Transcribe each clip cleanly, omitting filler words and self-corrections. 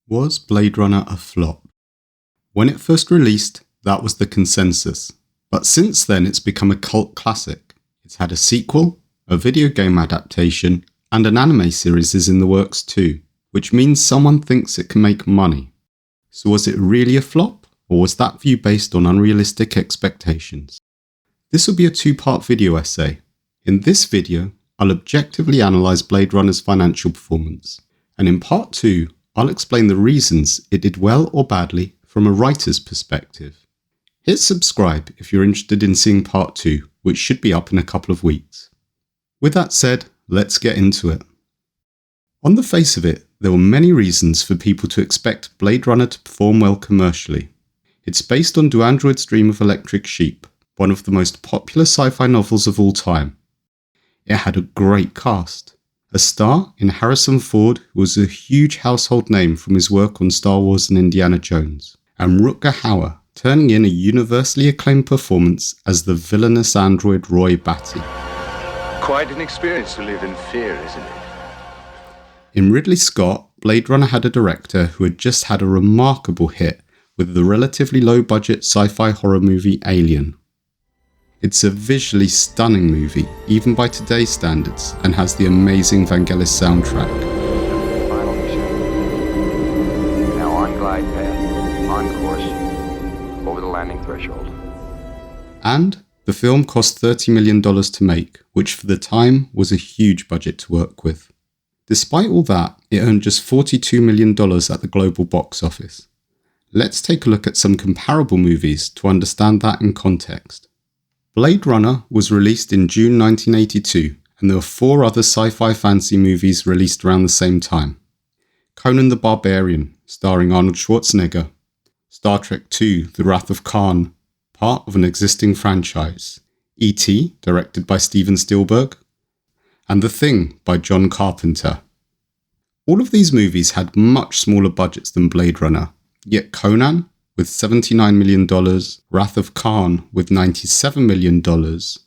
Was Blade Runner a flop? When it first released, that was the consensus. But since then it's become a cult classic. It's had a sequel, a video game adaptation, and an anime series is in the works too, which means someone thinks it can make money. So was it really a flop, or was that view based on unrealistic expectations? This will be a two-part video essay. In this video, I'll objectively analyse Blade Runner's financial performance, and in part 2, I'll explain the reasons it did well or badly from a writer's perspective. Hit subscribe if you're interested in seeing part 2, which should be up in a couple of weeks. With that said, let's get into it. On the face of it, there were many reasons for people to expect Blade Runner to perform well commercially. It's based on Do Androids Dream of Electric Sheep, one of the most popular sci-fi novels of all time. It had a great cast. A star in Harrison Ford, who was a huge household name from his work on Star Wars and Indiana Jones, and Rutger Hauer turning in a universally acclaimed performance as the villainous android Roy Batty. Quite an experience to live in fear, isn't it? In Ridley Scott, Blade Runner had a director who had just had a remarkable hit with the relatively low-budget sci-fi horror movie Alien. It's a visually stunning movie, even by today's standards, and has the amazing Vangelis soundtrack. Final mission. Now on glide path, on course, over the landing threshold. And the film cost $30 million to make, which for the time was a huge budget to work with. Despite all that, it earned just $42 million at the global box office. Let's take a look at some comparable movies to understand that in context. Blade Runner was released in June 1982, and there were 4 other sci-fi fantasy movies released around the same time. Conan the Barbarian, starring Arnold Schwarzenegger. Star Trek II: The Wrath of Khan, part of an existing franchise. E.T., directed by Steven Spielberg. And The Thing by John Carpenter. All of these movies had much smaller budgets than Blade Runner, yet Conan, with $79 million, Wrath of Khan with $97 million,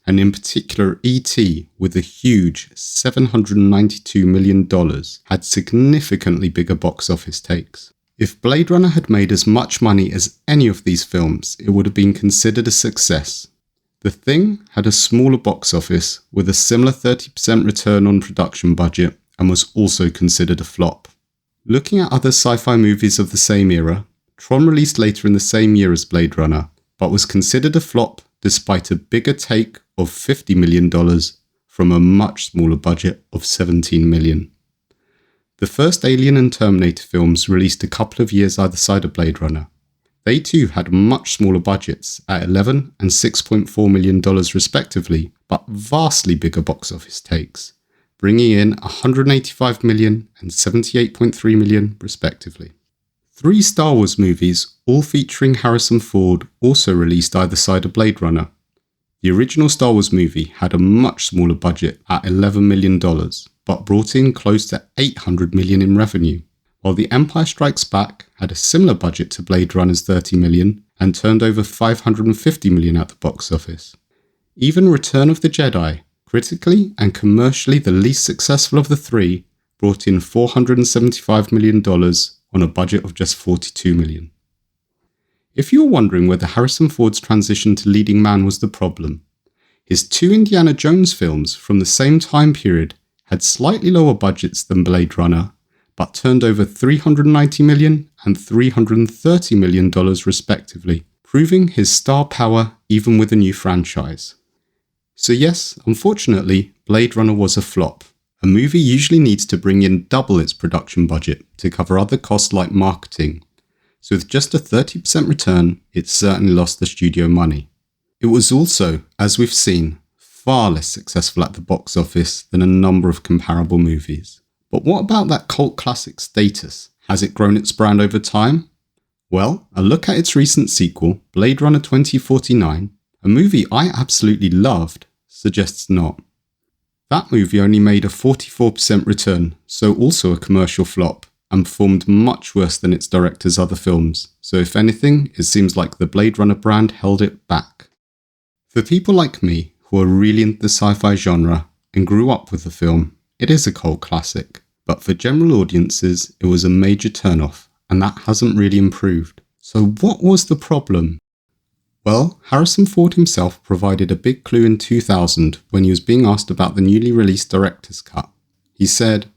and in particular E.T. with a huge $792 million, had significantly bigger box office takes. If Blade Runner had made as much money as any of these films, it would have been considered a success. The Thing had a smaller box office with a similar 30% return on production budget and was also considered a flop. Looking at other sci-fi movies of the same era, Tron released later in the same year as Blade Runner, but was considered a flop despite a bigger take of $50 million from a much smaller budget of $17 million. The first Alien and Terminator films released a couple of years either side of Blade Runner. They too had much smaller budgets at $11 and $6.4 million respectively, but vastly bigger box office takes, bringing in $185 million and $78.3 million respectively. 3 Star Wars movies, all featuring Harrison Ford, also released either side of Blade Runner. The original Star Wars movie had a much smaller budget at $11 million, but brought in close to $800 million in revenue, while The Empire Strikes Back had a similar budget to Blade Runner's $30 million and turned over $550 million at the box office. Even Return of the Jedi, critically and commercially the least successful of the 3, brought in $475 million on a budget of just $42 million. If you're wondering whether Harrison Ford's transition to leading man was the problem, his 2 Indiana Jones films from the same time period had slightly lower budgets than Blade Runner, but turned over $390 million and $330 million respectively, proving his star power even with a new franchise. So yes, unfortunately, Blade Runner was a flop. A movie usually needs to bring in double its production budget to cover other costs like marketing, so with just a 30% return, it certainly lost the studio money. It was also, as we've seen, far less successful at the box office than a number of comparable movies. But what about that cult classic status? Has it grown its brand over time? Well, a look at its recent sequel, Blade Runner 2049, a movie I absolutely loved, suggests not. That movie only made a 44% return, so also a commercial flop, and performed much worse than its director's other films, so if anything, it seems like the Blade Runner brand held it back. For people like me, who are really into the sci-fi genre, and grew up with the film, it is a cult classic, but for general audiences, it was a major turn-off, and that hasn't really improved. So what was the problem? Well, Harrison Ford himself provided a big clue in 2000 when he was being asked about the newly released director's cut. He said,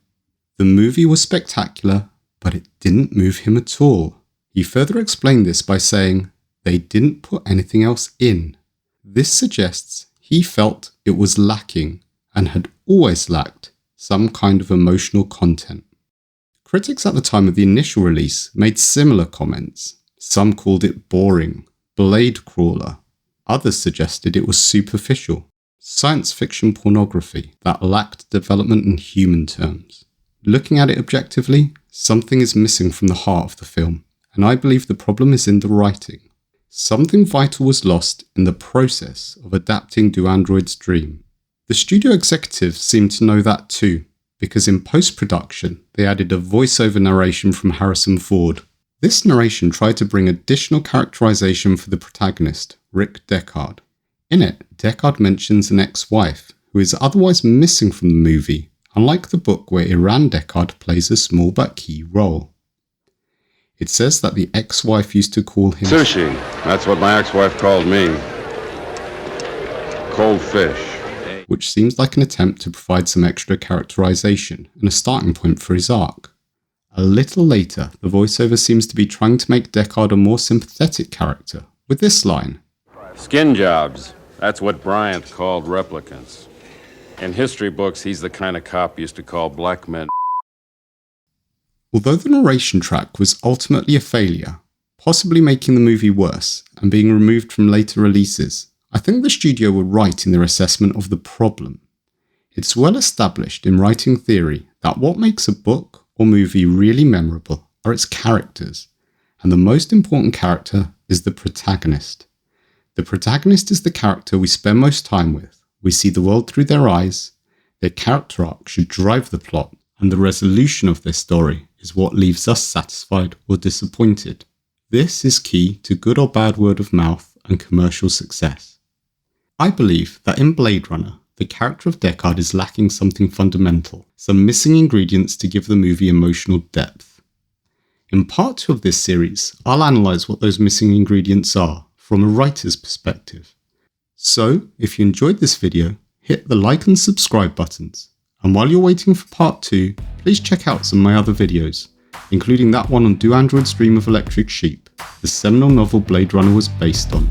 "The movie was spectacular, but it didn't move him at all." He further explained this by saying, "They didn't put anything else in." This suggests he felt it was lacking and had always lacked some kind of emotional content. Critics at the time of the initial release made similar comments. Some called it boring, blade crawler. Others suggested it was superficial, science fiction pornography that lacked development in human terms. Looking at it objectively, something is missing from the heart of the film, and I believe the problem is in the writing. Something vital was lost in the process of adapting Do Androids Dream. The studio executives seemed to know that too, because in post-production they added a voiceover narration from Harrison Ford. This narration tried to bring additional characterization for the protagonist, Rick Deckard. In it, Deckard mentions an ex-wife, who is otherwise missing from the movie, unlike the book where Iran Deckard plays a small but key role. It says that the ex-wife used to call him sushi. That's what my ex-wife called me. Cold fish. Which seems like an attempt to provide some extra characterization and a starting point for his arc. A little later, the voiceover seems to be trying to make Deckard a more sympathetic character, with this line. Skin jobs. That's what Bryant called replicants. In history books, he's the kind of cop used to call black men. Although the narration track was ultimately a failure, possibly making the movie worse and being removed from later releases, I think the studio were right in their assessment of the problem. It's well established in writing theory that what makes a book or movie really memorable are its characters, and the most important character is the protagonist. The protagonist is the character we spend most time with. We see the world through their eyes. Their character arc should drive the plot, and the resolution of their story is what leaves us satisfied or disappointed. This is key to good or bad word of mouth and commercial success. I believe that in Blade Runner, the character of Deckard is lacking something fundamental, some missing ingredients to give the movie emotional depth. In part 2 of this series, I'll analyse what those missing ingredients are from a writer's perspective. So, if you enjoyed this video, hit the like and subscribe buttons. And while you're waiting for part 2, please check out some of my other videos, including that one on Do Androids Dream of Electric Sheep, the seminal novel Blade Runner was based on.